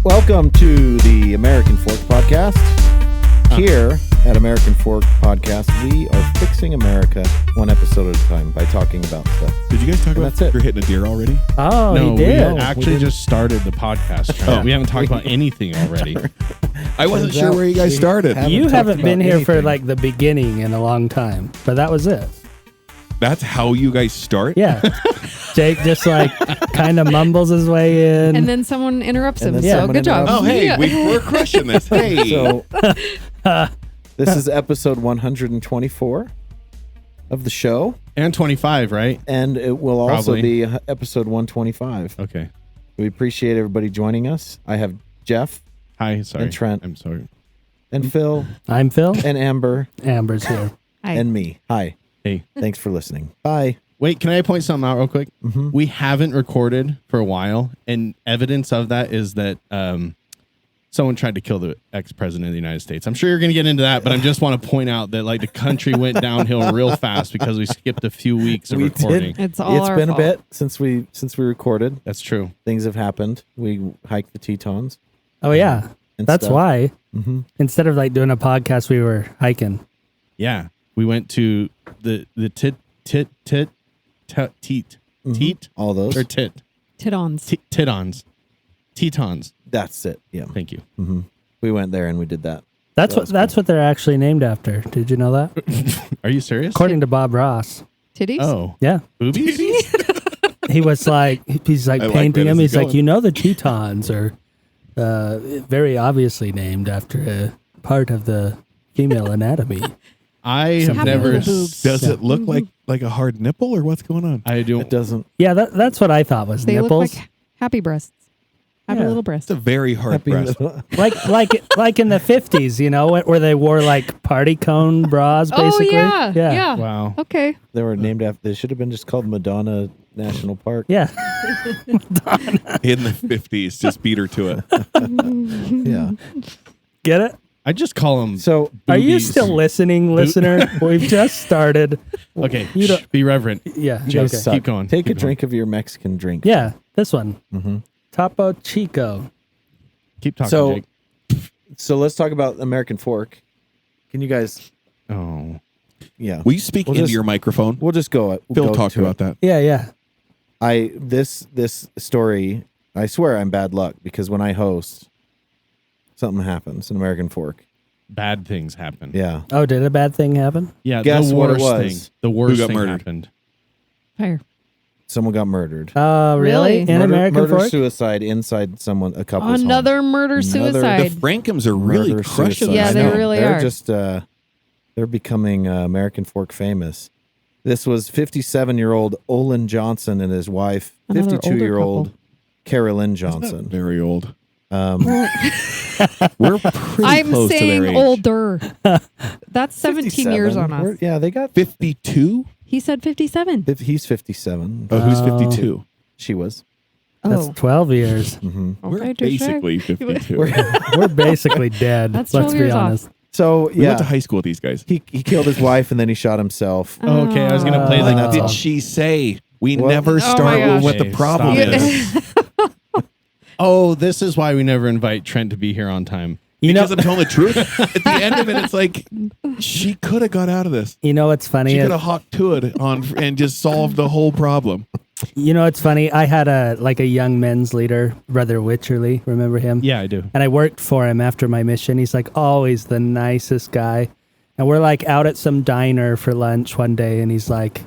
Welcome to the American Fork Podcast. Here at American Fork Podcast, we are fixing America one episode at a time by talking about stuff. Did you guys talk about that's it. you're hitting a deer already? Oh, No, he did. we actually just started the podcast. Trent. We haven't talked about anything already. I wasn't Turns sure out where you guys we started. haven't You talked haven't been about here for anything. like the beginning in a long time, but that was it. That's how you guys start? Yeah. Jake just like kind of mumbles his way in. And then someone interrupts him. And So then someone good job. Oh, hey, Yeah. we're crushing this. Hey. So, this is episode 124 of the show, And 25, right? and it will also Probably. be episode 125. Okay. We appreciate everybody joining us. I have Jeff Hi, sorry. And Trent. I'm sorry. and Phil I'm Phil. and Amber Amber's here. Hi. and me. Hi. Hey. Thanks for listening. Bye. Wait, can I point something out real quick? Mm-hmm. We haven't recorded for a while, and evidence of that is that someone tried to kill the ex-president of the United States. I'm sure you're going to get into that, but I just want to point out that like the country went downhill real fast because we skipped a few weeks of We did. recording. It's all It's our been fault. a bit since we recorded. That's true. Things have happened. We hiked the Tetons. Oh yeah. And That's stuff. why. Mm-hmm. Instead of like doing a podcast, we were hiking. Yeah, we went to the teat All those. or tit Tidons. Titons. Tetons. That's it. Yeah. Thank you. Mm-hmm. We went there and we did that. That's That what was that's what they're actually named after. Did you know that? Are you serious? According to Bob Ross. Titties? Oh, Yeah. boobies? He was like he's like I like painting where him. this is He's like, going. you know, the Tetons are very obviously named after a part of the female anatomy. I have Happy never. little boobs. Does it look like a hard nipple or what's going on? I It don't. doesn't. Yeah, that's what I thought was They nipples. look like happy breasts. Happy Yeah. little breasts. It's a very hard Happy breast. little- like in the 50s, you know, where they wore like party cone bras, Oh, basically. yeah. Wow. Okay. They were named after. They should have been just called Madonna National Park. Yeah. In the 50s, just beat her to it. Yeah. Get it? I just call them. So Are you Boobies. still listening, listener? We've just started. Okay, You don't- be reverent. Yeah. just Okay. suck. Keep going. Take Keep a drink of your Mexican drink. Yeah, this one. Mm-hmm. Topo Chico. Keep talking, So- Jake. So let's talk about American Fork. Can you guys? Oh, Yeah. Will you speak We'll into just- your microphone? We'll just go. Phil go talked to about it. that. Yeah. This story. I swear I'm bad luck because when I host, something happens in American Fork. bad things happen. Yeah. Oh, did a bad thing happen? Yeah. Guess the what it worst was? thing. The worst got thing murdered? happened. Fire. Someone got murdered. Oh, really? Really? In American murder Fork? suicide inside a couple's home. Another murder Another- The suicide. Frankums are really Murder, crushing suicide. Yeah, this they now. really they're are. just they're becoming American Fork famous. This was 57-year-old Olin Johnson and his wife, Another older 52-year-old couple. Carolyn Not Johnson. very old. We're pretty I'm close to their saying age. older. That's 17 years 57. on us. Yeah, they got. 52? He said 57. He's 57. Oh, who's Oh. 52? She was. That's Oh. 12 years. Hmm. We're Okay, touche. basically 52. We're basically dead. That's Let's 12 be years off. honest. So We went to yeah, high school with these guys. he killed his wife and then he shot himself. Oh, okay, I was gonna play Like, that. Did Oh. she say we What? never my start with gosh. what the Okay, problem stop is? Oh, this is why we never invite Trent to be here on time. You know, Because I'm telling the truth. At the end of it, it's like she could have got out of this. you know what's funny? She could have hawked to it on and just solved the whole problem. You know what's funny? I had a young men's leader, Brother Witcherly. Remember him? Yeah, I do. And I worked for him after my mission. He's like always the nicest guy. And we're like out at some diner for lunch one day, and he's like,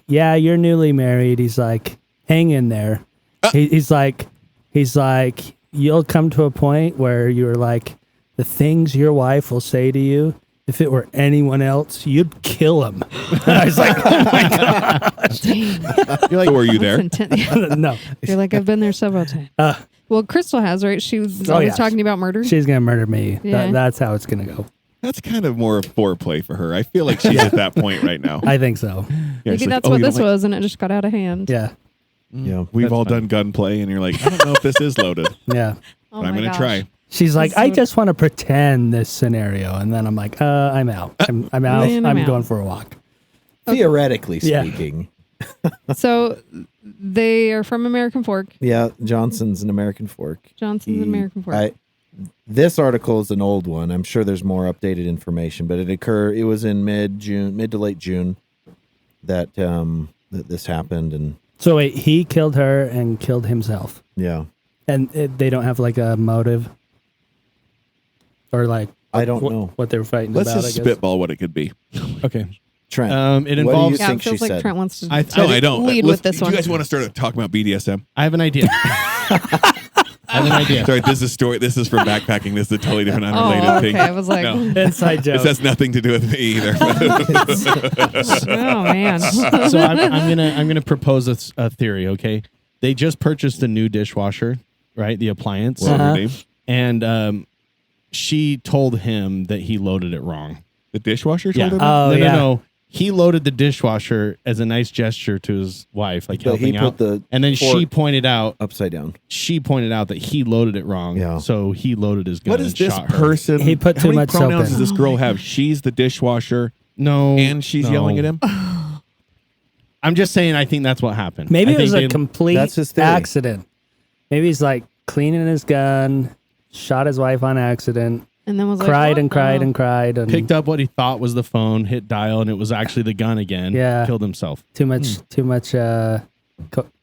yeah, you're newly married. He's like, hang in there. He's like, you'll come to a point where you're like, the things your wife will say to you, if it were anyone else, you'd kill him. And I was like, oh my God. Dang. You're like, were you there? That's intense. No, You're like, I've been there several times. Well, Crystal has, right? She was Oh, always yeah. talking about murder. she's going to murder me. Yeah. That's how it's going to go. That's kind of more of foreplay for her. I feel like she's at that point right now. I think so. Yeah, Maybe she's like, that's "Oh, what you don't this was, and it just got out of hand. Yeah. Yeah. We've That's all fine. done gunplay, and you're like, I don't know if this is loaded, Yeah. Oh but I'm my going to gosh. try. She's like, That's I so- just want to pretend this scenario. And then I'm like, I'm out. I'm out. Man, I'm I'm out. going for a walk. Theoretically Yeah. speaking, So they are from American Fork. Yeah, Johnson's an American Fork. Johnson's American Fork. This article is an old one. I'm sure there's more updated information, but it was in mid to late June that this happened. And So wait, he killed her and killed himself. yeah, And they don't have like a motive? Or like... I don't know what they were fighting Let's about, just I guess. spitball what it could be. Okay. Trent. It what involves. do you Yeah, think it feels she like said? Trent wants to No, I don't. lead with this Do one. you guys want to start talking about BDSM? I have an idea. I have an idea. Sorry, this is story. This is from backpacking. This is a totally different, unrelated Oh, okay. thing. I was like, No. Inside joke. This has nothing to do with me either. oh man. So I'm gonna propose a theory. Okay, they just purchased a new dishwasher, right? The appliance, What was her Uh-huh. name? and she told him that he loaded it wrong. The dishwasher Yeah. told her? Oh, yeah. No. He loaded the dishwasher as a nice gesture to his wife, like But he helping put out. the And then fork she pointed out upside down. that he loaded it wrong. Yeah. So he loaded his gun What is and this shot her. person? He put how too many much soap pronouns in. does this girl have? She's the dishwasher No. and she's no. yelling at him? I'm just saying I think that's what happened. Maybe I it think was they- a complete That's his theory. accident. Maybe he's like cleaning his gun, shot his wife on accident, And then was like, cried what? and cried Oh. and cried, and picked up what he thought was the phone, hit dial, and it was actually the gun again. Yeah. Killed himself. too much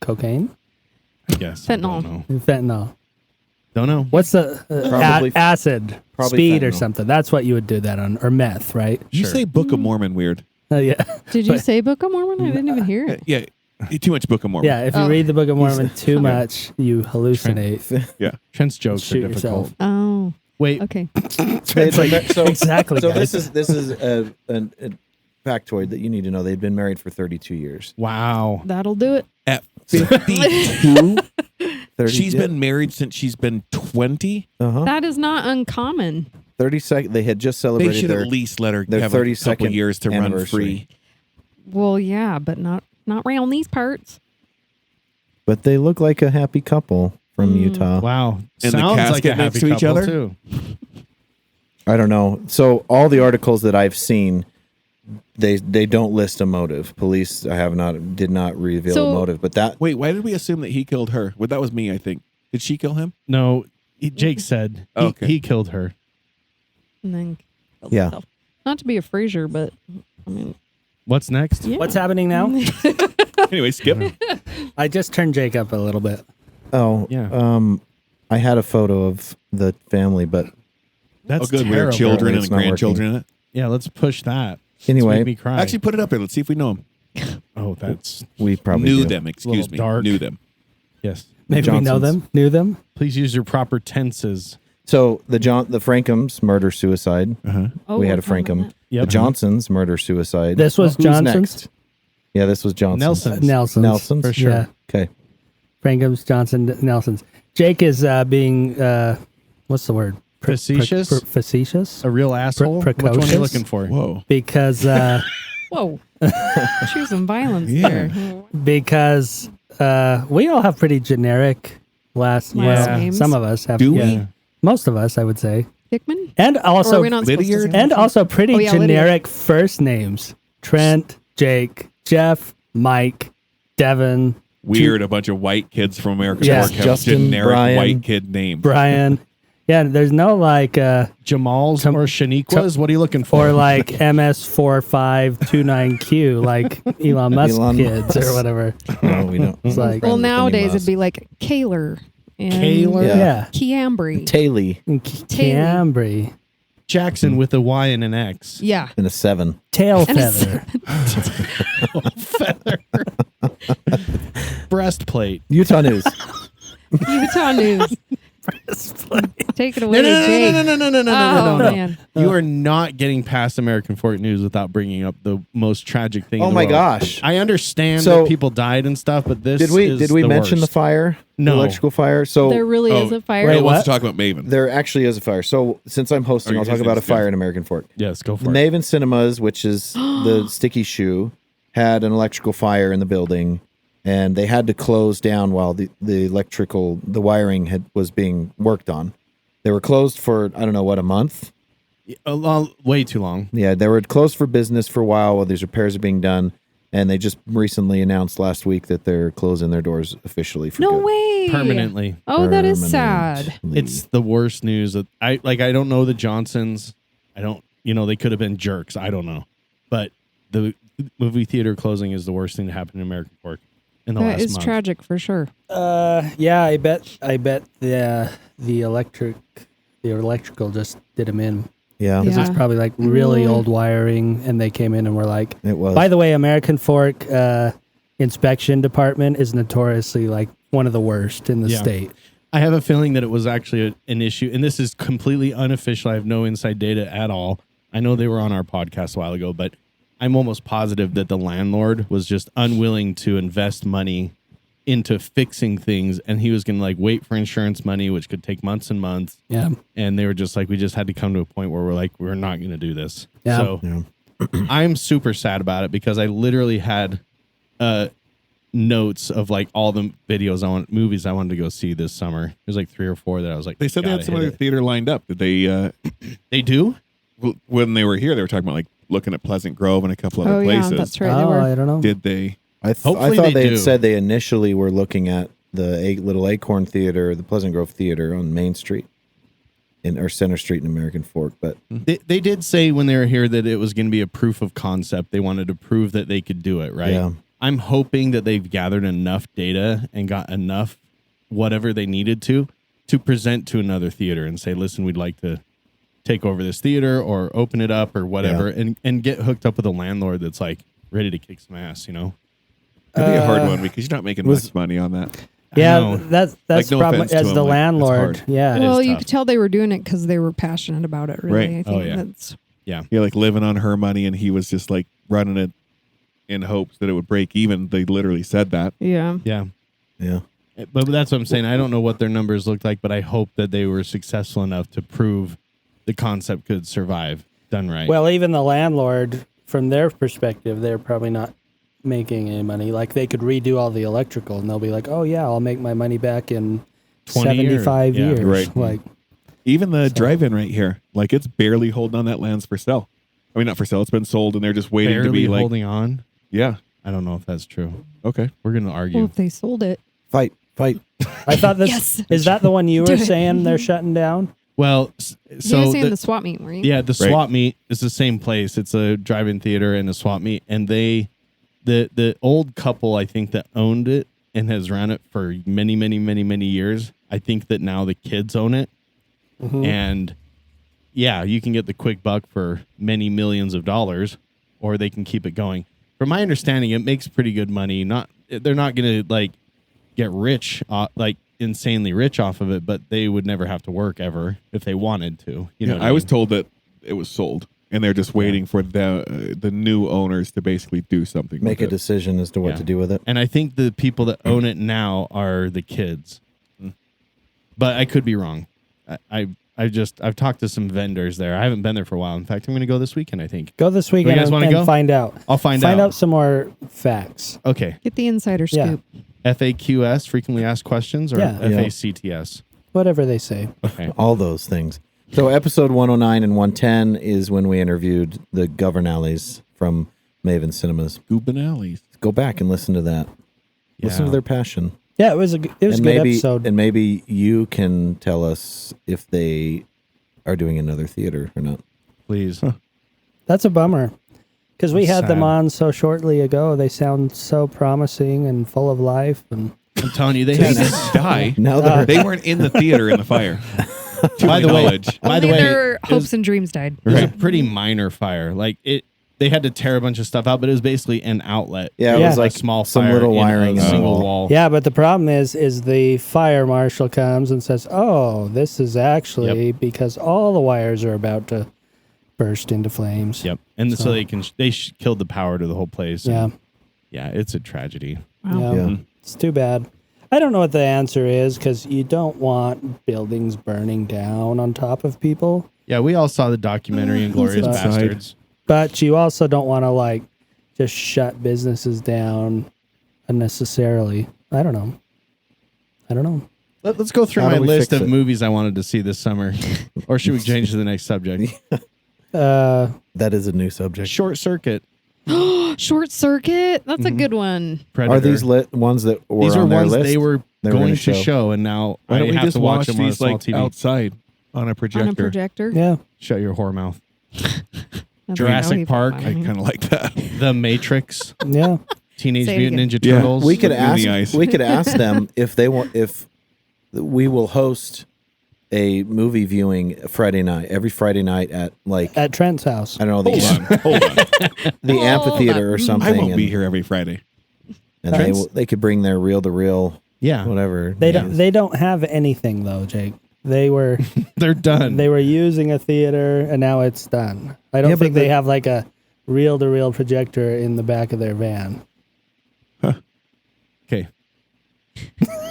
cocaine, I guess. I Fentanyl. Don't know. fentanyl. Don't know. What's the Probably- acid, probably speed, or fentanyl. something? That's what you would do that on, or meth, right? You Sure. say Book of Mormon weird. Yeah, Did you But- say Book of Mormon? I didn't even hear it. Yeah, too much Book of Mormon. yeah. If you Oh. read the Book of Mormon too much, you hallucinate. Yeah. Trent's jokes Shoot are difficult. yourself. Oh, Wait, okay. So Exactly. So guys. this is a factoid that you need to know. They've been married for 32 years. wow. That'll do it. At 52, 30, she's been married since she's been 20. That is not uncommon. 32nd. They had just They celebrated should their at least let her their have a couple 32nd years to run anniversary. free. Well, yeah, but not around these parts. But they look like a happy couple from Utah. Wow. And the Sounds like casket a next happy to each couple, other? too. I don't know. So all the articles that I've seen, they don't list a motive. Police did not reveal So- a motive. But that Wait, why did we assume that he killed her? Well, that was me, I think. Did she kill him? No, Jake said he, Okay. he killed her. And then killed Yeah. himself. Not to be a Frasier, but I mean, What's next? yeah. What's happening now? Anyway, skip. I just turned Jake up a little bit. Yeah. I had a photo of the family, but That's Oh, good. We have terrible. children It's and not grandchildren in it. Yeah, let's push that. Anyway, Make me cry. Actually, put it up here. Let's see if we know him. oh, that's we probably Knew do. them. Excuse little me. dark. Knew them. yes. Maybe we know Johnsons. them, knew them. Please use your proper tenses. So the Frankums murder suicide. Oh, We had a we're talking Frankum. about Yep. The Johnsons murder suicide. This was Who's Johnson's? next? Yeah, this was Johnson's. Nelson's. Nelson's. Nelson's? For sure. Yeah. Okay. Frankham's, Johnson, Nelson's. Jake is being, what's the word? Facetious? Facetious? A real asshole? Which one are you precocious? looking for? Whoa. Because that. Whoa. Choosing violence there. because we all have pretty generic last names. some of us have. Do we? Yeah. Most of us, I would say. Hickman? And Or also are we not supposed to Lydia? say and that? also pretty Oh, yeah, Lydia. generic first names. Trent, Jake, Jeff, Mike, Devin, Weird. A bunch of white kids from American Yeah. Fork have Justin, generic Brian. white kid names. Brian. Yeah, there's no like Jamal's or Shaniqua's? What are you looking for? or like MS4529Q like Elon Musk Elon kids Musk. or whatever. No, we don't. It's like- Well, nowadays it'd be like Kaler. And Kaler? Yeah. Kiambry. Taylor Cambry. Jackson with a Y and an X. Yeah. and a 7. Tail And a feather. Breastplate. Utah News. Utah News. Take it away, No, no, Jake. no, no, no, no, no, Oh, no, no, no. man. You are not getting past American Fork News without bringing up the most tragic thing. Oh in the my world. gosh. I understand So- that people died and stuff, but this Did we is mention the worst. fire? No. The electrical fire. So There really is a fire. Wait, Wait, let's what? talk about Maven. there actually is a fire. So since I'm hosting, Oh, I'll you're talk just about a discussing. fire in American Fork. Yes, go The for it. Maven Cinemas, which is the sticky shoe, had an electrical fire in the building, and they had to close down while the wiring was being worked on. They were closed for, I don't know, a month? Way too long. Yeah, they were closed for business for a while these repairs are being done. And they just recently announced last week that they're closing their doors officially for No good. way. Permanently. Oh, that is sad. Permanently. It's the worst news. I don't know the Johnsons. I don't, they could have been jerks. I don't know. But the movie theater closing is the worst thing to happen in American Fork in the last That is month. tragic for sure. Yeah, I bet the electrical just did them in. Yeah, Yeah. It's probably like really old wiring, and they came in and were like, it was. by the way, American Fork inspection department is notoriously like one of the worst in the state. I have a feeling that it was actually an issue, and this is completely unofficial. I have no inside data at all. I know they were on our podcast a while ago, but I'm almost positive that the landlord was just unwilling to invest money into fixing things, and he was going to like wait for insurance money, which could take months and months. Yeah. And they were just like, we just had to come to a point where we're like, we're not going to do this. Yeah. So I'm super sad about it because I literally had notes of like all the movies I wanted to go see this summer. There's like 3 or 4 that I was like, They said they had some gotta other hit it. theater lined up. Did they? They do? When they were here, they were talking about like looking at Pleasant Grove and a couple other Oh, yeah, places. that's right. They Oh, were. I don't know. Did they? I Hopefully thought they they do. had said they initially were looking at the Little Acorn Theater, the Pleasant Grove Theater on Main Street, or Center Street in American Fork. But They did say when they were here that it was going to be a proof of concept. They wanted to prove that they could do it, right? Yeah. I'm hoping that they've gathered enough data and got enough whatever they needed to present to another theater and say, listen, we'd like to take over this theater or open it up or whatever, and get hooked up with a landlord that's like ready to kick some ass, It'd be a hard one because you're not making much money on that. Yeah, that's Like, the no problem offense to as him, the like, it's landlord. hard. Yeah. It Well, is you tough. could tell they were doing it because they were passionate about it. Really, Right. I think Oh, yeah. that's Yeah. Yeah, like living on her money, and he was just like running it in hopes that it would break even. They literally said that. yeah. Yeah. yeah, But that's what I'm saying. I don't know what their numbers looked like, but I hope that they were successful enough to prove the concept could survive done right. Well, even the landlord, from their perspective, they're probably not making any money. Like they could redo all the electrical, and they'll be like, "Oh yeah, I'll make my money back in 20 years. 75 Yeah. years." Right. Like, Even the drive-in right here, like it's barely holding on. That land's for sale. I mean, not for sale. It's been sold, and they're just waiting barely to be like, holding on. yeah, I don't know if that's true. okay. We're going to argue. Well, if they sold it, fight. I thought this Yes. is that the one you Do were it. saying they're shutting down. Well, you so were saying the swap meet, weren't you? yeah, the swap meet is the same place. It's a drive-in theater and a swap meet, and the old couple, I think, that owned it and has run it for many, many, many, many years. I think that now the kids own it, and yeah, you can get the quick buck for many millions of dollars, or they can keep it going. From my understanding, it makes pretty good money. They're not going to like get rich, like insanely rich off of it, but they would never have to work ever if they wanted to. You know, what I was mean? told that it was sold, and they're just waiting for the new owners to basically do something. Make a with it. decision as to what Yeah. to do with it. And I think the people that own it now are the kids, but I could be wrong. I've talked to some vendors there. I haven't been there for a while. In fact, I'm going to go this weekend, I think. Go this weekend guys wanna and go? find out. I'll find Find out. out some more facts. Okay. Get the insider Yeah. scoop. FAQS, frequently asked questions, or Yeah. FACTS? Whatever they say. Okay. All those things. So episode 109 and 110 is when we interviewed the Governales from Maven Cinemas. Gubinales. Go back and listen to that. Listen to Yeah. their passion. Yeah, it was a good episode. And maybe you can tell us if they are doing another theater or not. Please. That's a bummer. Because we had them Sad. on so shortly ago. They sound so promising and full of life. And I'm telling you, they They had didn't die. Now they're They weren't in the theater in the fire. To By my the way- knowledge. By Only the way, their it hopes was- and dreams died. It was a pretty minor fire. Like they had to tear a bunch of stuff out, but it was basically an outlet. Yeah, it Yeah. was like a small some fire little in wiring a in the single wall. wall. yeah, but the problem is the fire marshal comes and says, "Oh, this is actually because all the wires are about to burst into flames." Yep. And so, So- they killed the power to the whole place. Yeah. And yeah, it's a tragedy. Wow. Yeah. Yeah. It's too bad. I don't know what the answer is because you don't want buildings burning down on top of people, Yeah, we all saw the documentary Inglorious inside? Bastards. but you also don't want to like just shut businesses down unnecessarily. I don't know. Let's go through How my do we list fix of it? movies I wanted to see this summer. Or should we change to the next subject? That is a new subject. Short Circuit. Short Circuit. That's a good one. Predator. Are these ones that were These are on their ones list? they were going gonna to show, and now Why I don't we have just to watch watch them on a these small like TV. outside on a projector? On a projector. Yeah. Shut your whore mouth. That's Jurassic how Park. I kind of like that. The Matrix. Yeah. Teenage Say it Mutant again. Ninja Yeah. Turtles. We could In the ask. ice. We could ask them if we will host a movie viewing Friday night, every Friday night at like At Trent's house. I don't know Hold on. the amphitheater or something. I won't be and- here every Friday. And they could bring their reel to reel, Yeah. whatever. They don't have anything though, Jake. They were They're done. they were using a theater and now it's done. I don't Yeah, but think they have like a reel to reel projector in the back of their van. Okay.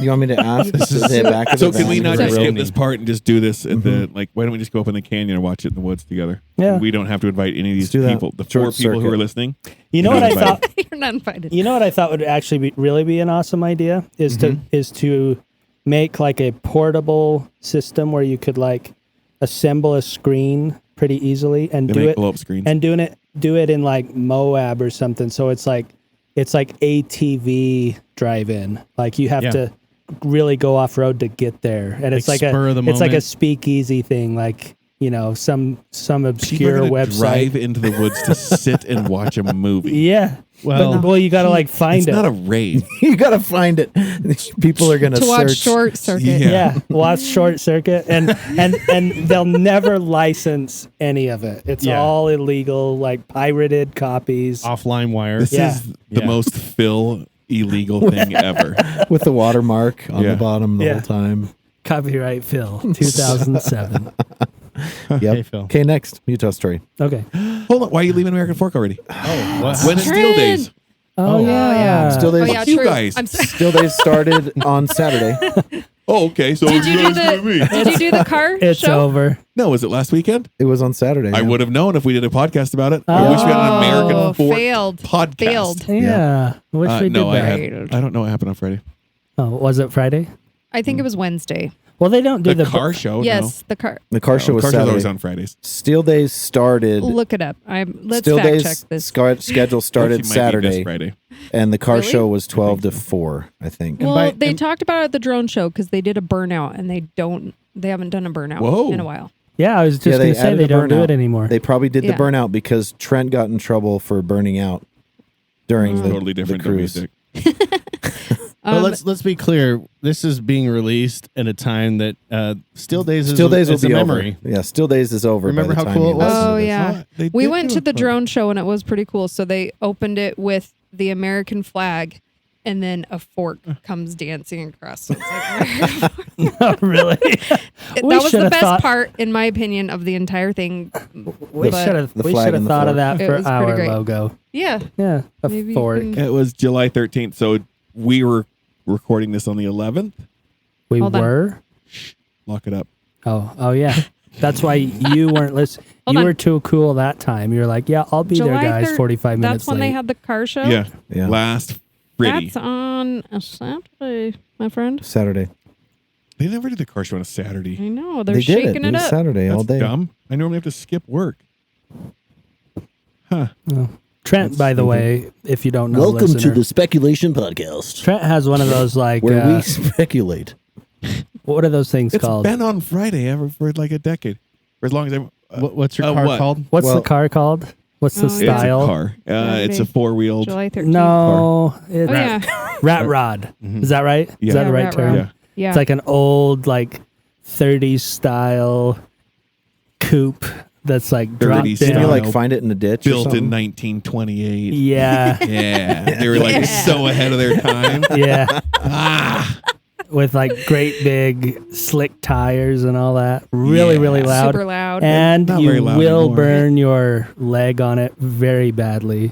You want me to ask? the back of So the can we van not for just real? skip this part and just do this at the like? Why don't we just go up in the canyon and watch it in the woods together? Yeah. We don't have to invite any of these Let's do that. people. The Short 4 people who circuit. are listening. You know You're what I not thought? You're not invited. You know what I thought would actually really be an awesome idea is to make like a portable system where you could like assemble a screen pretty easily and They do make it blow-up screens. and do it in like Moab or something. So it's like ATV drive-in. Like you have Yeah. to really go off road to get there, and it's Like like spur of the it's like a moment. speakeasy thing. Like some People are obscure gonna website. drive into the woods to sit and watch a movie. Yeah. Well, You got to like find It's it. not a raid. You gotta find it. People are gonna to watch search. Short Circuit. Yeah. Yeah, watch Short Circuit, and they'll never license any of it. It's Yeah. all illegal, like pirated copies. offline wire. This Yeah. is the Yeah. most Phil illegal thing ever. with the watermark on Yeah. the bottom the Yeah. whole time. Copyright Phil, 2007. Yep. Hey, Phil. Okay, next Utah story. Okay. Hold on. Why are you leaving American Fork already? Oh, what? When is Steel Days? Oh, yeah. Still Oh days. yeah, you true. guys. I'm sorry. Still days started on Saturday. Oh, okay. So Did you do guys with me. Did you do the car It's show? over. No, was it last weekend? It was on Saturday. I yeah. would have known if we did a podcast about it. I wish we had an American Oh, Fork failed. podcast. Failed. Yeah. I wish we did no, that. I don't know what happened on Friday. Oh, was it Friday? I think it was Wednesday. Well, they don't do The the car show. Yes, the car. The car show No. was Car show's Saturday. always on Fridays. Steel days started. Look it up. Let's Steel fact days check this. schedule started Actually, might be this Saturday, Friday. and the car Really? show was 12 to 4, I think. Well, they talked about it at the drone show because they did a burnout and they haven't done a burnout Whoa. in a while. Yeah, I was just Yeah, going to say added they a don't do burnout. it anymore. They probably did Yeah. the burnout because Trent got in trouble for burning out during the Totally different the cruise. music. But let's be clear. This is being released at a time that Steel Days is Steel days will is a be memory. over. Yeah, Steel days is over. by Remember the how time cool you it was? listen to Oh this. yeah, They we did went do to a the fun- drone show and it was pretty cool. So they opened it with the American flag, and then a fork comes dancing across. So it's like, Oh, really? that We was shoulda the best thought- part, in my opinion, of the entire thing. We But- should have The flag and the thought of fork. that It for was pretty our great. logo. Yeah, Yeah, a Maybe you fork. can- It was July 13th, so we were recording this on the 11th. We Hold on. were. Lock it up. Oh yeah. That's why you weren't listening. Hold You on. were too cool that time. You were like, "Yeah, I'll be there, July guys." 45 minutes That's when late. they had the car show. Yeah. Yeah. Last Friday. That's on a Saturday, my friend. Saturday. They never do the car show on a Saturday. I know they're They did shaking it. It was up. Saturday all That's day. dumb. I normally have to skip work. Huh. Trent, by the way, if you don't know, Welcome listener, to the Speculation Podcast, Trent has one of those like where we speculate. what are those things It's called? been on Friday ever for like a decade. For as long as I'm. What's your car what? called? What's Well- the car called? What's the Oh, yeah. style? It's a car. It's a Saturday. 4-wheeled. July 13th. No, it's Oh yeah, rat rod. Is that right? Yeah. Is that Yeah, the right rat term? rod. Yeah. yeah. It's like an old like 30s style coupe that's like 30s dropped Didn't you down. style. like find it in a ditch? or Built in something? 1928. Yeah, Yeah. They were like so ahead of their time. yeah. Ah. With like great big slick tires and all that. Really, Yeah. really loud. super loud. And Not you very loud will anymore. burn your leg on it very badly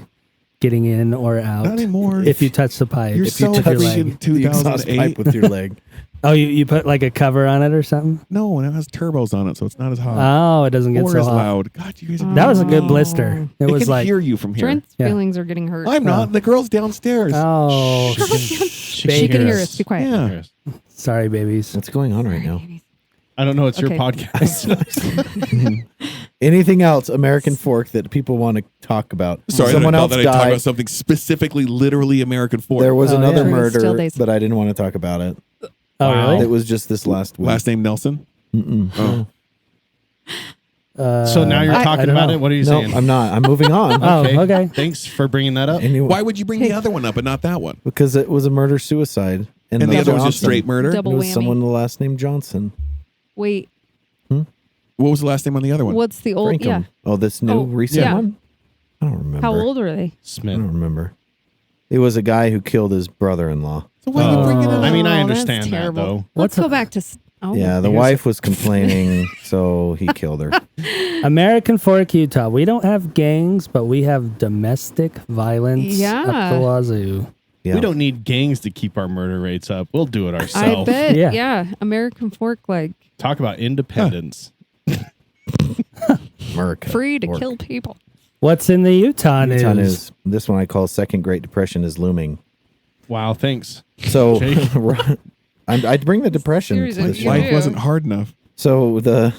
getting in or out. Not anymore. If you touch the pipe. You're if you so touch your freaking leg. The exhaust 2008. pipe with your leg. Oh, you put like a cover on it or something? No, and it has turbos on it, so it's not as hot. Oh, it doesn't get or so as hot. loud. God, you guys are That was a good Oh. blister. It They was can like, hear you from here. Trent's Yeah. feelings are getting hurt. I'm not. The girl's downstairs. oh, She can hear us. Be quiet. Yeah. sorry, babies. What's going on right now? I don't know. It's your Okay. podcast. Anything else, American fork, that people want to talk about? Sorry, someone I else thought that I talked died. about something specifically, literally American fork. There was another yeah. Still murder, days. but I didn't want to talk about it. Oh, Wow. It really? was just this last week. Last name Nelson. Mm-mm. Oh. So now you're I talking don't about know. it. What are you No, saying? I'm not. I'm moving on. Oh, okay. Thanks for bringing that up. Anyway, Why would you bring the other one up and not that one? because it was a murder-suicide. And the other was just Johnson. straight murder. Double It was whammy. someone with the last name Johnson. Wait, What was the last name on the other one? what's the old? Franklin. Yeah. Oh, this new Oh, recent yeah. one? I don't remember. How old are they? I Smith. don't remember. It was a guy who killed his brother-in-law. So why are you bringing it up? I mean, I Oh, that's understand that terrible. though. Let's What's go back to. Oh, Yeah, the Here's- wife was complaining, so he killed her. American Fork, Utah. We don't have gangs, but we have domestic violence Yeah. up the wazoo. Yeah. We don't need gangs to keep our murder rates up. We'll do it I ourselves. bet. Yeah. Yeah. American Fork, like Talk about independence. America. free to Fork. kill people. What's in the Utah news? Utah news. This one I call Second Great Depression is looming. Wow, thanks. So Jake? I'd bring the depression. Series to of this you one. Life wasn't hard enough. So the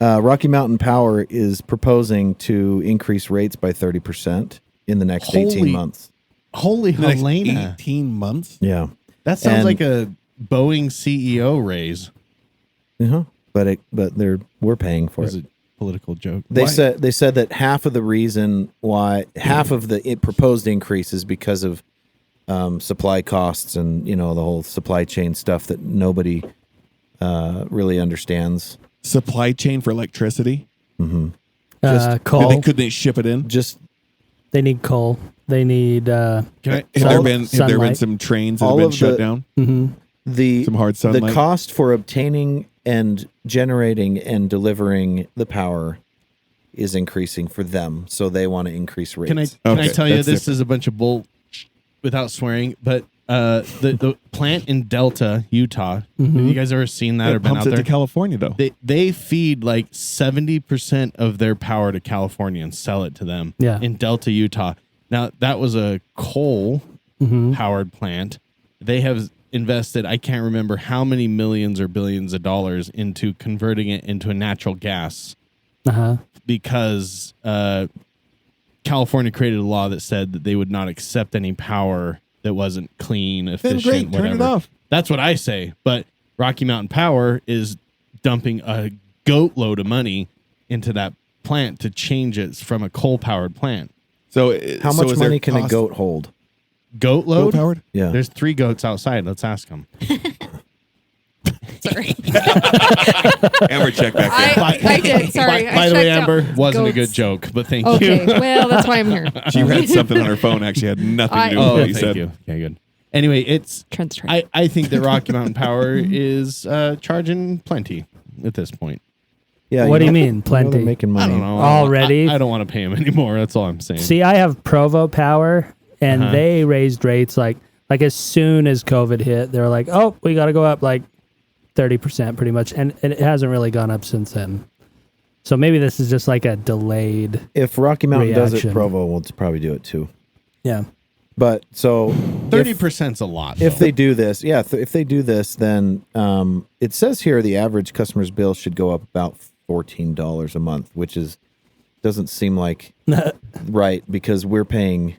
Rocky Mountain Power is proposing to increase rates by 30% in the next 18 Holy- months. Holy The next Helena. 18 months. Yeah. That sounds And- like a Boeing CEO raise. Uh-huh. But we're paying for Was it. a political joke. They Why? said that half of the reason why half of the proposed increase is because of supply costs and the whole supply chain stuff that nobody really understands. Supply chain for electricity. Coal. Could they ship it in? Just They need coal. They need. Have there Sol- been sunlight. some trains that have All been of shut the- down? the Some hard the sunlight? cost for obtaining and generating and delivering the power is increasing for them, so they want to increase rates. Can I Okay, tell you that's this different. is a bunch of bull without swearing, but the plant in Delta, Utah, have you guys ever seen that or It been pumps out it there? to California, though. They feed like 70% of their power to California and sell it to them Yeah. in Delta, Utah. Now, that was a coal powered plant. They have invested, I can't remember how many millions or billions of dollars into converting it into a natural gas because California created a law that said that they would not accept any power that wasn't clean, efficient, great, turn it whatever. off. That's what I say. But Rocky Mountain Power is dumping a goat load of money into that plant to change it from a coal-powered plant. So How so much is there money can a cost- goat hold? Goat load? Goat-powered? Yeah. There's 3 goats outside. Let's ask them. Sorry. Amber, check back in. I did. Sorry. By I the way, checked out. Amber, wasn't a good Goats. joke, but thank Okay. you. Well, that's why I'm here. She read something on her phone. Actually, had nothing to do with Oh, what you thank said. you. Okay, good. Anyway, it's Trent's trying. I think that Rocky Mountain Power is charging plenty at this point. Yeah. What do you mean, they're plenty? making money. I don't know. Already? I don't want to pay him anymore. That's all I'm saying. See, I have Provo Power, and they raised rates like as soon as COVID hit. They were like, "Oh, we got to go up like 30%, pretty much," and it hasn't really gone up since then. So maybe this is just like a delayed. If Rocky Mountain does it, Reaction. Provo will probably do it too. Yeah. But so 30%'s a lot. if though. they do this, if they do this, then it says here the average customer's bill should go up about $14 a month, which doesn't seem like right because we're paying.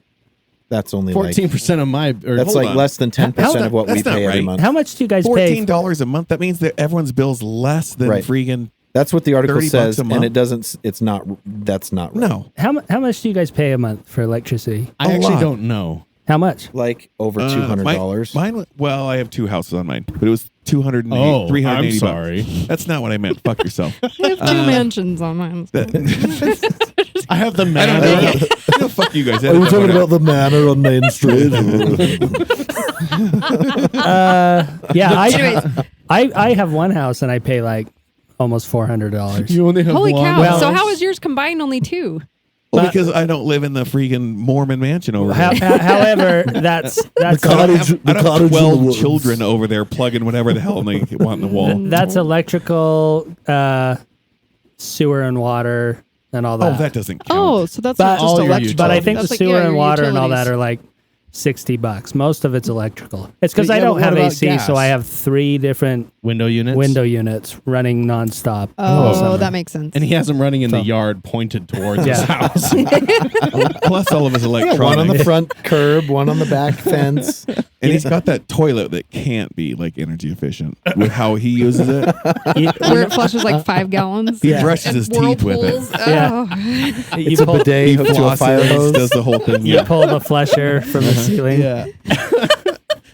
That's only 14% of my that's Hold like on. less than 10% of what we That's not pay every right. month. How much do you guys pay? $14 a month. That means that everyone's bill's less than Right. freaking. That's what the article $30 says, a and month? it doesn't. It's not. That's not right. No. How much do you guys pay a month for electricity? I a actually lot. don't know. How much? Like over $200. Mine. Well, I have 2 houses on mine, but it was 280, Oh, 380 I'm sorry. bucks. That's not what I meant. Fuck yourself. I have 2 mansions on mine. I have the I man. don't know. No, fuck you guys. Are you talking about the manor on Main Street? Yeah, Anyways. I have one house and I pay like almost $400. You only have Holy one. cow. Well- So how is yours combined only 2? Well, because I don't live in the freaking Mormon mansion over there. However, that's I don't have, I don't have cottage in the 12 woods. children over there plugging whatever the hell they want in the wall. that's electrical, sewer and water and all that. Oh, that doesn't count. Oh, so that's But, not just all your electrical. but I think That's the like, sewer yeah, and your water and all that utilities. are like $60. Most of it's electrical. It's because Yeah, I but don't what have about AC, gas? so I have 3 different Window units. window units running nonstop. all Oh, summer. that makes sense. And he has them running in the So- yard pointed towards Yeah. his house. Plus all of his One on electronics. the front curb, one on the back fence. And he's got that toilet that can't be like energy efficient with how he uses it. Where it flushes like 5 gallons. He Yeah. brushes his teeth with Whirlpools. it. Yeah. Oh. You It's a pull, bidet He hooked to a fire flosses, hose. does the whole thing. you Yeah. pull the flusher from the ceiling. Yeah.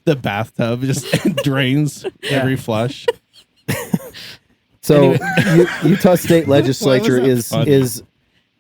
The bathtub just drains every flush. So Utah State Legislature that is funny? is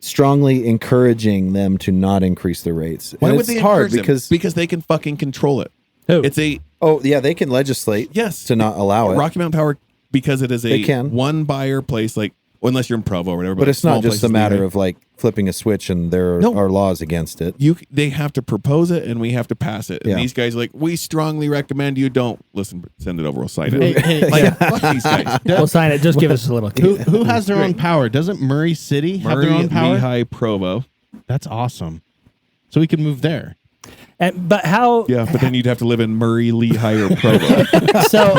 strongly encouraging them to not increase the rates. Why And would it's they hard encourage them? because Because they can fucking control it. Who? It's a they can legislate yes to not allow it. Rocky Mountain Power because it is They a can. one buyer place. Like unless you're in Provo or whatever. But it's small not just places a matter anyway. of like flipping a switch and there No. are laws against it. They have to propose it and we have to pass it. And Yeah. these guys are like, we strongly recommend you don't listen. Send it over. We'll sign Hey, it. hey, Like, fuck these guys. We'll sign it. Just give us a little. who has their own power? Doesn't Murray City have their Murray, own power? Lehigh, Provo. That's awesome. So we can move there. But how? Yeah, but then you'd have to live in Murray, Lehigh, or Provo. So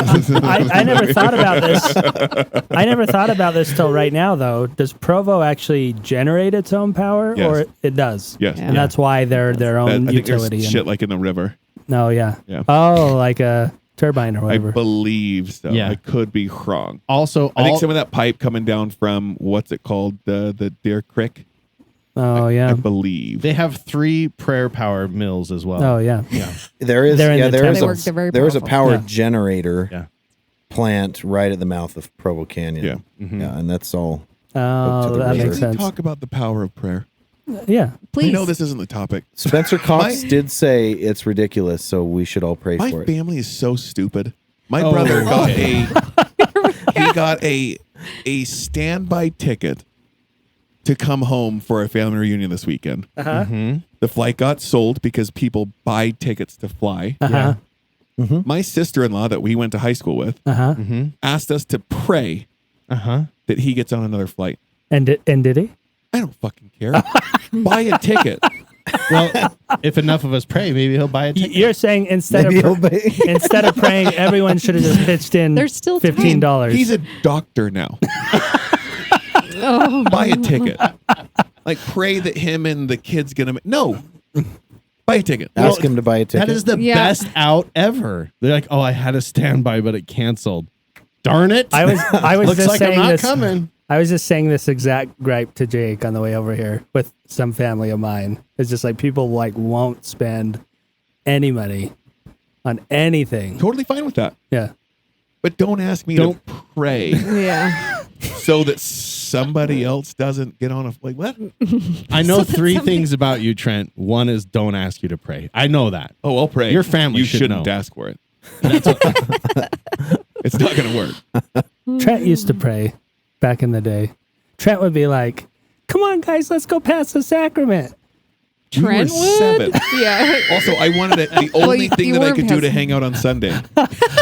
I never thought about this. I never thought about this till right now, though. Does Provo actually generate its own power, Yes. or it does? Yes. Yeah. And that's why they're their I own think utility. there's shit like in the river. No, yeah. Yeah. Oh, like a turbine or I whatever. believe so. Yeah. I could be wrong. Also, I think all, some of that pipe coming down from what's it called, the Deer Creek. Oh, I yeah. believe. they have 3 prayer power mills as well. Oh, yeah. Yeah. There is They're in the there is temples. They're very there is a powerful. power Yeah. generator Yeah. plant right at the mouth of Provo Canyon. Yeah. Mhm. Yeah, and that's all. Oh, to the that river. makes we sense. talk about the power of prayer. Yeah. Please. We know this isn't the topic. Spencer Cox did say it's ridiculous, so we should all pray My for it. family is so stupid. My Oh, brother got okay. he got a standby ticket to come home for a family reunion this weekend. Uh-huh. Mhm. The flight got sold because people buy tickets to fly. Uh-huh. My sister-in-law that we went to high school with Uh-huh. asked us to pray Uh-huh. that he gets on another flight. And did he? I don't fucking care. Buy a ticket. Well, if enough of us pray, maybe he'll buy a ticket. You're saying instead Maybe he'll of be- instead of praying, everyone should have just pitched in There's still time. $15. He's a doctor now. Oh, Buy a ticket. Like pray that him and the kid's gonna no. Buy a ticket. Ask him to buy a ticket. That is the Yeah. best out ever. They're like, oh, I had a standby, but it canceled. Darn it. I was Looks just like I'm saying not this. coming. I was just saying this exact gripe to Jake on the way over here with some family of mine. It's just like people like won't spend any money on anything. Totally fine with that. Yeah. But don't ask me Don't- to pray yeah. so that somebody else doesn't get on a like what? I know So that's 3 something- things about you, Trent. One is don't ask you to pray. I know that. Oh, I'll pray. Your family You should shouldn't know. ask for it. It's not gonna work. Trent used to pray back in the day. Trent would be like, "Come on, guys, let's go pass the sacrament." You were Trent would? 7. Yeah. Also, I wanted it. The only you- thing you that I were could do to past- hang out on Sunday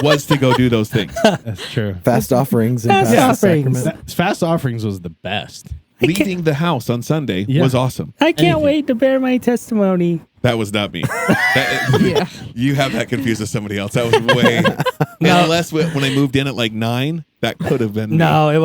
was to go do those things. That's true. fast offerings and Fast pass the offerings. sacrament. Fast offerings was the best. Leaving the house on Sunday Yeah. was awesome. I can't Anything. wait to bear my testimony. That was not me. That- Yeah. You have that confused with somebody else. That was way. Unless when I moved in at like 9, that could have been me. No, it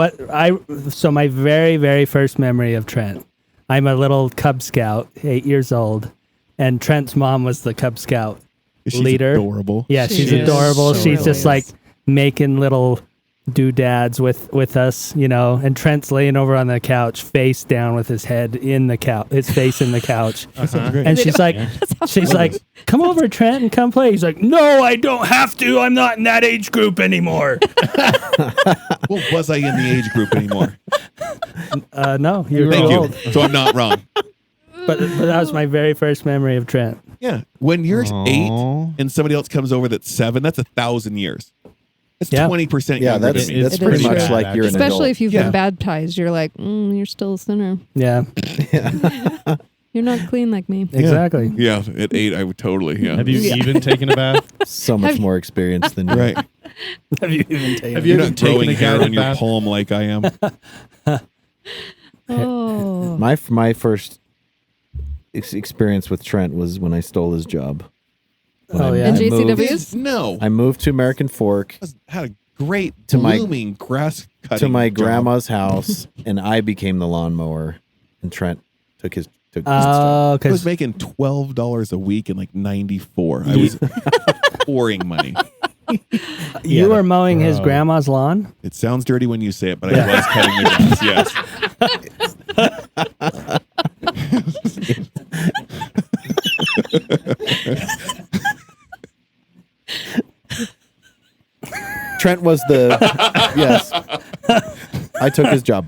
was So my very, very first memory of Trent. I'm a little Cub Scout, 8 years old, and Trent's mom was the Cub Scout She's leader. adorable. Yeah, She she's is. adorable. So She's really just like is. making little doodads with us, you know. And Trent's laying over on the couch, face down, with his head in the couch, his face in the couch. That sounds great. And she's like, "Come over, Trent, and come play." He's like, "No, I don't have to. I'm not in that age group anymore." Well, was I in the age group anymore? No, you're Thank too you. old. So I'm not wrong. But that was my very first memory of Trent. Yeah. When you're Aw. 8 and somebody else comes over that's 7, that's 1,000 years. That's Yeah. 20% Yeah, younger that's than me. that's It pretty is much true. like you're an Especially adult. if you've Yeah. been baptized, you're like, you're still a sinner. Yeah, You're not clean like me. exactly. Yeah, at 8, I would totally. Yeah. Have you Yeah. even taken a bath? So much more experience than you. Right. Have you even taken? Have you You're ever not taken growing a hair guided on your bath? palm like I am. Oh. My first experience with Trent was when I stole his job. Oh, yeah. And I JCW's? No. I moved to American Fork Had a great To my- blooming grass cutting to my job. grandma's house, and I became the lawnmower, and Trent took his stuff. Oh, I was because making $12 a week in like '94. I was pouring money. you were mowing his Bro. grandma's lawn. It sounds dirty when you say it, but I was cutting the grass. Yes. Trent was the yes. I took his job,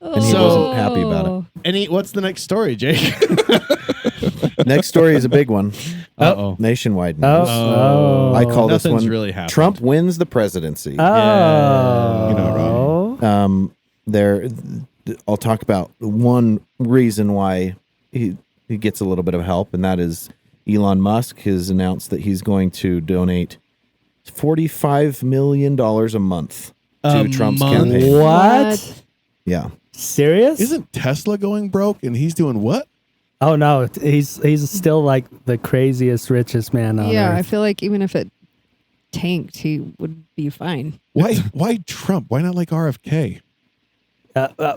and he So- wasn't happy about What's the next story, Jake? it. Next story is a big one, Uh-oh. nationwide news. Oh. I call this Nothing's one really happened. Trump wins the presidency. Oh. You're not wrong. There, I'll talk about one reason why he gets a little bit of help, and that is Elon Musk has announced that he's going to donate $45 million a month to A Trump's month? campaign. What? Yeah. Serious? Isn't Tesla going broke and he's doing what? Oh no, he's still like the craziest, richest man on Yeah, I earth. feel like even if it tanked, he would be fine. Why Trump? Why not like RFK?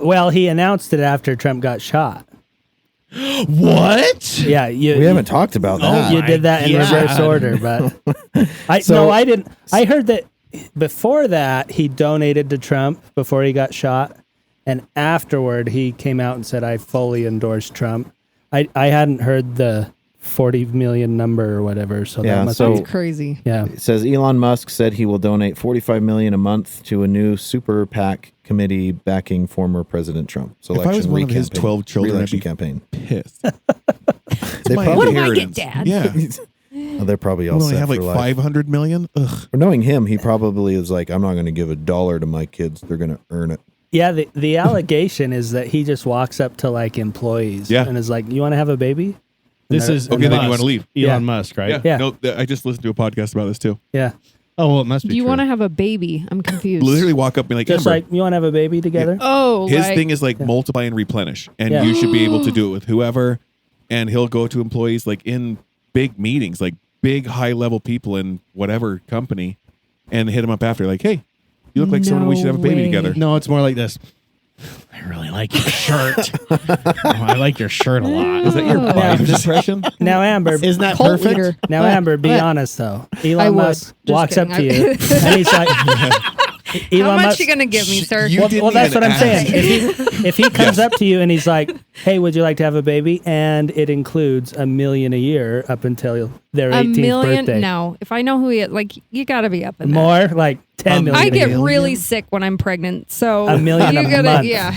Well, he announced it after Trump got shot. What? Yeah, We haven't talked about that. You did that in God. reverse order, but I didn't. I heard that before that he donated to Trump before he got shot, and afterward he came out and said, "I fully endorse Trump." I hadn't heard the 40 million number or whatever, so Yeah, that must so- be That's crazy. yeah. It says Elon Musk said he will donate $45 million a month to a new super PAC committee backing former President Trump's election. If I was one of his re-campaign- 12 children, I'd re-election be campaign. pissed. They My probably- What do I get, inheritance. Dad? Yeah. Oh, they're probably all We only set have like for life. 500 million. Ugh. For knowing him, he probably is like, I'm not going to give $1 to my kids. They're going to earn it. Yeah, the allegation is that he just walks up to like employees Yeah. and is like, "You want to have a baby?" This is Okay, then you Musk. wanna leave. Elon Yeah. Musk, right? Yeah. No, I just listened to a podcast about this too. Yeah, Oh, well, it must be Do you true. want to have a baby? I'm confused. Literally walk up and be like, just Amber, like, "You want to have a baby together?" Oh, his like, thing is like multiply and replenish, and Yeah. you should be able to do it with whoever. And he'll go to employees like in big meetings, like big high level people in whatever company, and hit him up after, like, "Hey, you look like someone we should have a baby way. together." No, it's more like this. I really like your shirt. I like your shirt a lot. Is that your Biden impression? Now, Amber, Isn't that Cult perfect? leader. now What? Amber, be What? honest though. I Elon would. Musk Just walks kidding. up to you and he's like, How Elon much Musk. you gonna give me, sir? You Well, didn't that's what even I'm saying. ask. If he comes up to you and he's like, "Hey, would you like to have a baby?" and it includes $1 million a year up until their A 18th million? birthday. No. If I know who he is, like, you got to be up in that. More like 10 million. I a get year. really sick when I'm pregnant, so $1 million you a gotta, month. yeah,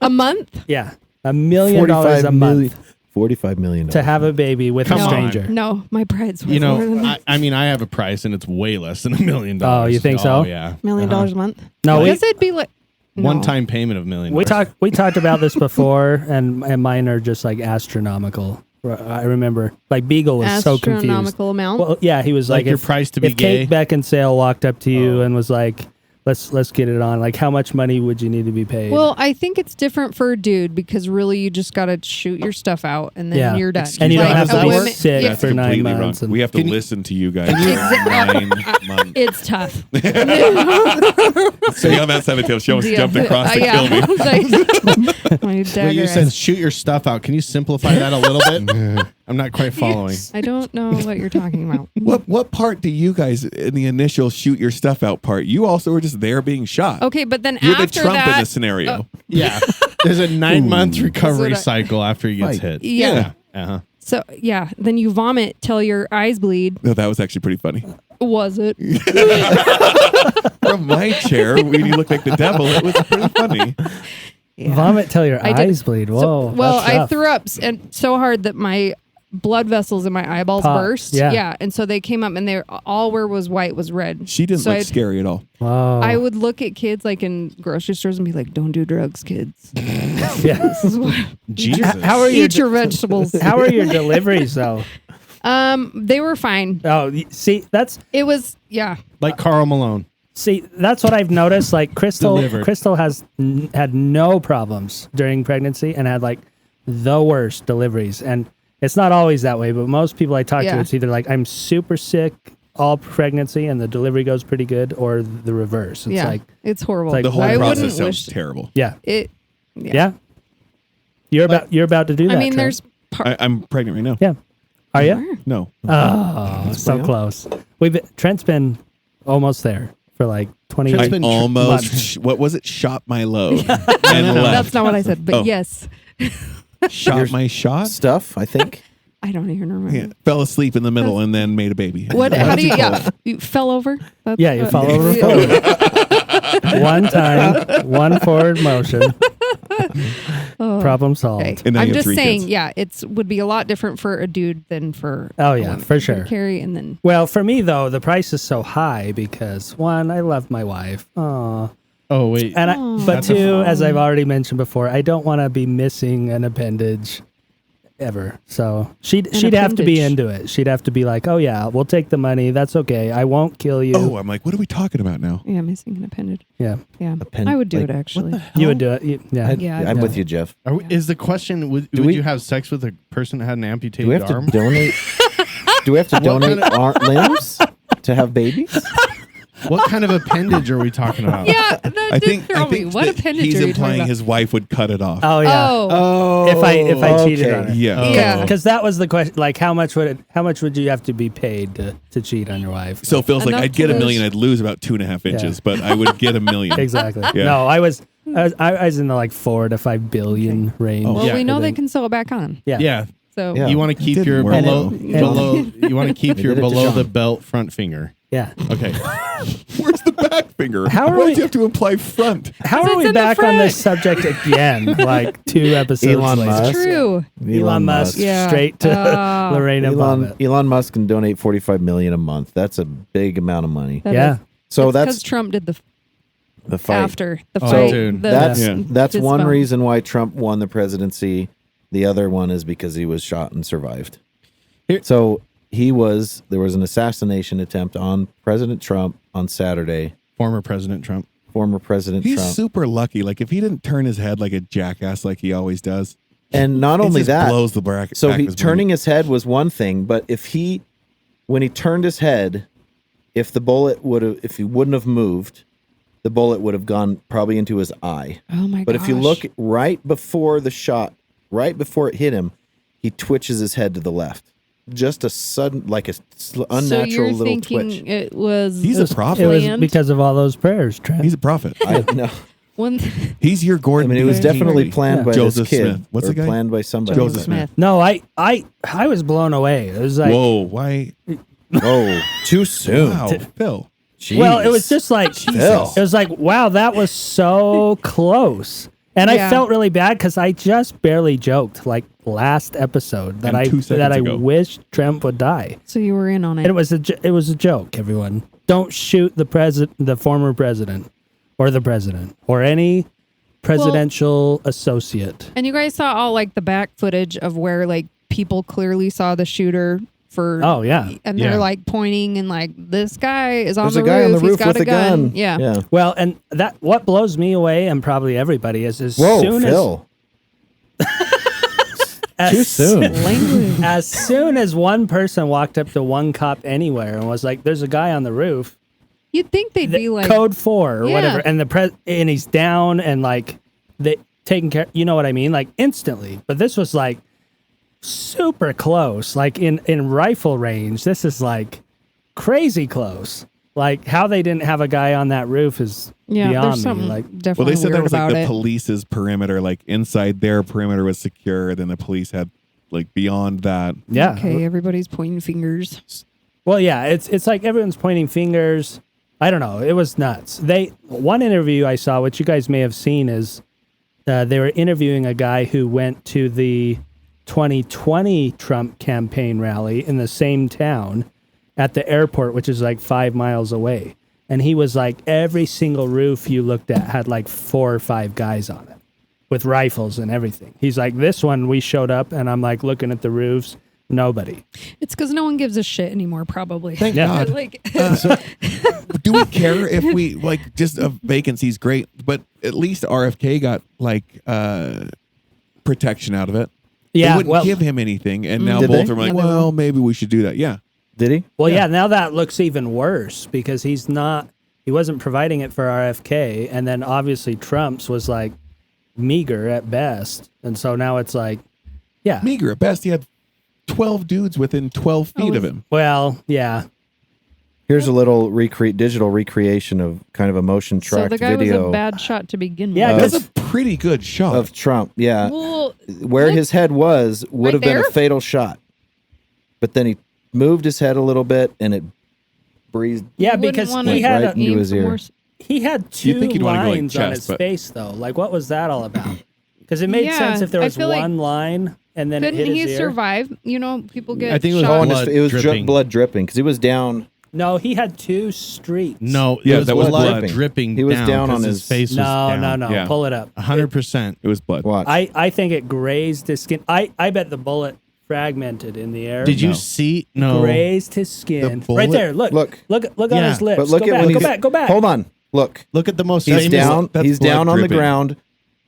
a month. Yeah, $1 million a month $45 million. to have a baby with Come a on. stranger. No, my pride's worth You more than know, that. I mean, I have a price, and it's way less than $1 million. Oh, you think so? Oh, yeah. $1 million a month. No, I we guess it'd be like no. One-time payment of $1 million. we talked about this before, and mine are just like astronomical. I remember, like Beagle was so confused. Astronomical amount. Well, yeah, he was Like like, your if, price to be if Kate gay? Beckinsale walked up to you and was like, let's get it on. Like, how much money would you need to be paid? Well, I think it's different for a dude because really you just gotta shoot your stuff out and then Yeah. you're done. And you don't Like, have a to be women- sick yeah, for 9 Completely wrong. months. and- We have to listen to you guys for 9 months. It's tough. So on that 17th, she almost Yeah. jumped across to Yeah. kill me. My Well, dagger you eyes. said shoot your stuff out. Can you simplify that a little bit? I'm not quite following. I don't know what you're talking about. What part do you guys in the initial shoot your stuff out part? You also were just there being shot. Okay, but then You're the after Trump in that, this scenario. Yeah. There's a 9-month recovery That's what I- cycle after he gets Right. hit. Yeah. Uh-huh. So yeah, then you vomit till your eyes bleed. No, that was actually pretty funny. Was it? From my chair, when you look like the devil, it was pretty funny. Yeah. Vomit till your I did- eyes bleed. So- Whoa. well, that's I rough. threw up and so hard that my blood vessels in my eyeballs Popped, burst. yeah. And so they came up and they all where was white was red. She didn't So look I'd- scary at all. Wow. I would look at kids like in grocery stores and be like, "Don't do drugs, kids. Yeah. This is what Jesus. How are you? eat your vegetables." How are your deliveries though? They were fine. Oh, see, that's It was Like Carl Malone. that's what I've noticed. Like Delivered. Crystal has had no problems during pregnancy and had like the worst deliveries. And It's not always that way, but most people I talk to, Yeah. it's either like I'm super sick all pregnancy and the delivery goes pretty good, or the reverse. It's yeah, like, it's horrible. it's like The whole I process wouldn't sounds wish terrible. yeah, it. yeah. You're about to do that. I mean, Trent. there's I'm pregnant right now. yeah. Are you? No. Oh, so close. Trent's been almost there for like 20 Trent's years. been Almost. What was it? Shot my load and That's left. not what I said, but Oh. yes. Shot my shot. Stuff, I think. I don't even remember. Yeah. Fell asleep in the middle and then made a baby. What? How do you? Yeah, you fell over. That's Yeah, you what- fall over forward. One time, one forward motion. Oh, Problem solved. okay. And now you I'm have just 3 saying, kids. yeah, it's would be a lot different for a dude than for. Oh, a yeah, woman. for sure. Carry and then. Well, for me though, the price is so high because one, I love my wife. Aw. Oh wait, And but That's a two, as I've already mentioned before, I don't want to be missing an appendage ever. So she'd have to be appendage. into it. She'd have to be like, "Oh yeah, we'll take the money. That's okay. I won't kill you." Oh, I'm like, what are we talking about now? Yeah, missing an appendage. Yeah, Yeah, Append- I would do like, it actually. you would do it. Yeah. Yeah, I'm yeah. with you, Jeff. is the question? Would we- you have sex with a person that had an Do amputated we have to arm? donate? Do we have to donate our limbs to have babies? What kind of appendage are we talking about? Yeah, that I did think, throw I think me. What that appendage he's are you implying talking about? his wife would cut it off. Oh yeah. Oh, If I cheated on her. Yeah. Yeah. Because that was the question. Like, how much would you have to be paid to cheat on your wife? So Phil's like, Enough I'd get to $1 million. lose. I'd lose about 2.5 inches, but I would get $1 million. Exactly. Yeah. No, I was in the like 4 to 5 billion range. well, Yeah, we know I they think. can sew it back on. Yeah. Yeah, So Yeah. you want to keep didn't your work. below, And- below you want to keep They your did it to below John. the belt front finger. Yeah. Okay. Where's the back finger? How are Why we- do you have to imply front? How It's are we in the back on front. this subject again? Like 2 episodes Elon later. Musk. True. Elon Musk Yeah. straight to Lorena Bobbitt. Elon Musk can donate $45 million a month. That's a big amount of money. That Yeah. is- So it's that's because Trump did the fight. after the Oh, fight. dude. That's Yeah. that's his one phone. reason why Trump won the presidency. The other one is because he was shot and survived. Here- So there was an assassination attempt on President Trump on Saturday. Former President Trump. Former President He's Trump. super lucky. Like, if he didn't turn his head like a jackass like he always does, And not it only just that, blows the back. so back he of his turning his head was one thing, but when he turned his head, if he wouldn't have moved, the bullet would have gone probably into his eye. Oh my god! But if you look right before the shot, right before it hit him, he twitches his head to the left. Just a sudden, like unnatural so you're little thinking twitch. it was. He's a prophet. It was planned? because of all those prayers, Trent. He's a prophet. I know. One. He's your I Gordon. mean, it was B. definitely Kennedy. planned by Joseph this kid. Smith. What's or the guy? planned by somebody. Joseph Smith. No, I was blown away. It was like, Whoa! Why? Oh, too soon. Wow, Phil. well, it was just like, Phil. it was like, wow, that was so close. And I Yeah. felt really bad because I just barely joked like last episode that And 2 seconds I ago. wished Trump would die. So you were in on And it. it was a joke, everyone. Don't shoot the former president or any presidential associate. And you guys saw all like the back footage of where like people clearly saw the shooter for. Oh, yeah. And Yeah. they're like pointing and like this guy is on There's the a guy roof. on the He's roof got with a a gun. Yeah. Yeah. Well, and that what blows me away, and probably everybody, is as Whoa, soon Phil. as Too soon. Language. as soon as one person walked up to one cop anywhere and was like, "There's a guy on the roof." You'd think they'd be like. code 4 or Yeah. whatever, and he's down and like they taking care. You know what I mean? Like instantly. But this was like super close, like in rifle range. This is like crazy close. Like how they didn't have a guy on that roof is Yeah, beyond there's me. something Like Well, definitely they said that weird was like about the it. police's perimeter, like inside their perimeter was secure. Then the police had like beyond that. yeah. Okay, everybody's pointing fingers. Well, yeah, it's like everyone's pointing fingers. I don't know. It was nuts. One interview I saw, which you guys may have seen, is they were interviewing a guy who went to the 2020 Trump campaign rally in the same town at the airport, which is like 5 miles away. And he was like, every single roof you looked at had like 4 or 5 guys on it with rifles and everything. He's like, this one we showed up and I'm like looking at the roofs. Nobody. It's because no one gives a shit anymore, probably. Thank Yeah. God. like, Do we care if we like just a vacancy's great, but at least RFK got like protection out of it. Yeah, they wouldn't well- give him anything, and now Did both they? are like, Yeah, they well, maybe we should do that. Yeah. Did he? Well, yeah. Now that looks even worse because he wasn't providing it for RFK, and then obviously Trump's was like meager at best, and so now it's like, yeah, Meager at best, he had 12 dudes within 12 feet of him. well, yeah, Here's a little digital recreation of kind of a motion So tracked the guy was video a bad shot to begin with. Yeah, That's a pretty good shot. of Trump. Yeah. Well, Where his head was would Right have been there? a fatal shot. But then he moved his head a little bit and it breezed. yeah, you wouldn't because wanna he had right into aim his for ear. more he had two think you'd wanna go, like, lines on chest, his but- face though. Like, what was that all about? Because it made Yeah, sense if there I was feel like- one line and then it Couldn't hit he his ear. survive? You know, people get I think it was shot. blood It was dripping. blood dripping because he was down. No, he had two streaks. No, Yeah, it was that was blood blood. dripping. He was down down on 'cause his- face. Was no, down. no. Yeah. Pull it up. 100%. It was blood. Watch. I think it grazed his skin. I bet the bullet fragmented in the air. Did you No. see? No. Grazed his skin. The bullet- Right there. Look. Look. Look on Yeah, his lips. but look go at back, when go he's back. Go back. Hold on. Look. Look at the most He's famous. down. that's He's blood down on the dripping. ground,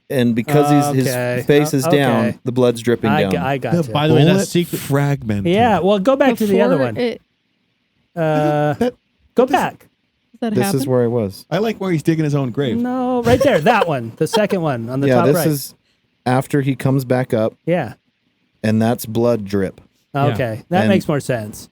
and because his Okay. face is down, Okay. the blood's dripping down. I got you. By the way, Bullet that secret. fragment. Yeah. Well, go back to the other Before one. It, Go back. does that This happen? is where I was. I like where he's digging his own grave. No, right there. That one. The second one on the Yeah, top this right. is after he comes back up, Yeah. and that's blood drip. Okay. That And- makes more sense.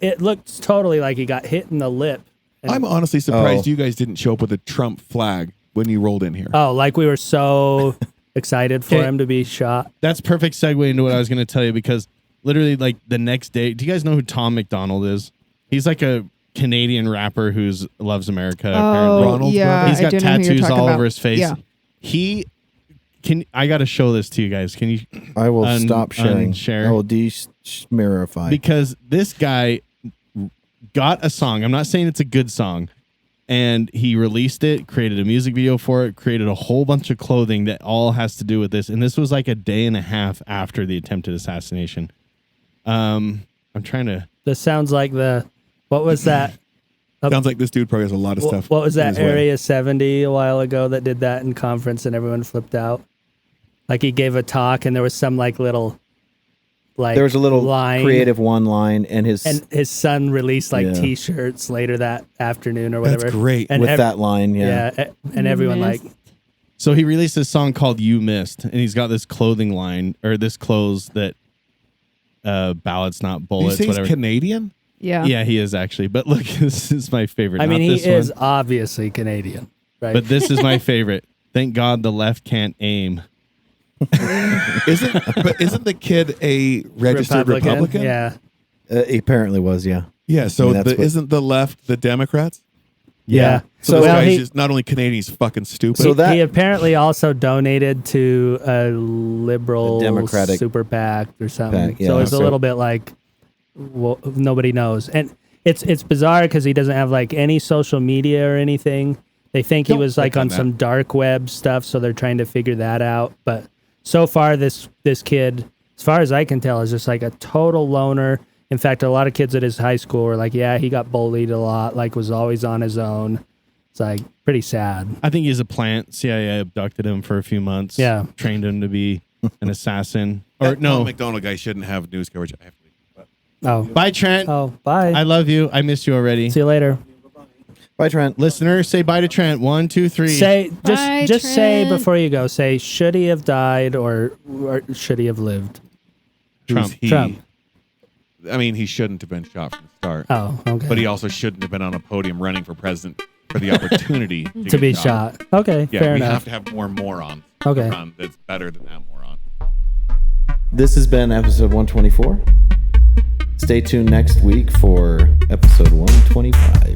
It looked totally like he got hit in the lip. And- I'm honestly surprised Oh. you guys didn't show up with a Trump flag when you rolled in here. Oh, like we were so excited for Okay. him to be shot. That's perfect segue into what I was going to tell you because literally, like the next day, do you guys know who Tom McDonald is? He's like a Canadian rapper who's loves America. Oh, Ronald's yeah. brother? He's I got do know who you're tattoos talking all about. over his face. Yeah. He can. I got to show this to you guys. Can you? I will stop sharing. unshare. I will de-smirify. Because this guy got a song. I'm not saying it's a good song. And he released it, created a music video for it, created a whole bunch of clothing that all has to do with this. And this was like a day and a half after the attempted assassination. I'm trying to. This sounds like what was that? Sounds like this dude probably has a lot of stuff. What was in that his way. Area 70 a while ago that did that in conference and everyone flipped out? Like he gave a talk and there was some like little there was a little line, creative one line, and his son released like Yeah. T-shirts later that afternoon or whatever. That's great. And with that line. Yeah. and everyone like Missed. So he released this song called "You Missed," and he's got this clothing line or this clothes that ballots not Did you bullets, say he's whatever. Canadian? Yeah. Yeah, he is actually. But look, this is my favorite. I mean, not he this is one, obviously Canadian, right? but this is my favorite. Thank God the left can't aim. Isn't the kid a registered Republican? Yeah. He apparently was. Yeah. Yeah. So I mean, that's what- isn't the left the Democrats? Yeah. So, So this well, guy's he- just not only Canadian, he's fucking stupid. So that he apparently also donated to a liberal A Democratic super PAC or something. PAC, yeah. So it's a So- little bit like well, nobody knows, and it's bizarre because he doesn't have like any social media or anything. They think he Don't was like click on on some dark web stuff, so they're trying to figure that out. But so far, this kid, as far as I can tell, is just like a total loner. In fact, a lot of kids at his high school were like, "Yeah, he got bullied a lot. Like, was always on his own." It's like pretty sad. I think he's a plant. CIA abducted him for a few months. Yeah. Trained him to be an assassin. Or That no. Tom McDonald guy shouldn't have news coverage. I have to leave. But Oh, Bye, Trent. oh, bye. I love you. I miss you already. See you later. Bye, Trent. Listener, say bye to Trent. 1, 2, 3. Say Bye, just say Trent. before you go. Say should he have died or should he have lived? Trump. who's he? Trump. I mean, he shouldn't have been shot from the start. Oh, okay. But he also shouldn't have been on a podium running for president for the opportunity to get be shot. Okay, Yeah, fair we enough. have to have more morons. Okay. Run that's better than that moron. This has been episode 124. Stay tuned next week for episode 125.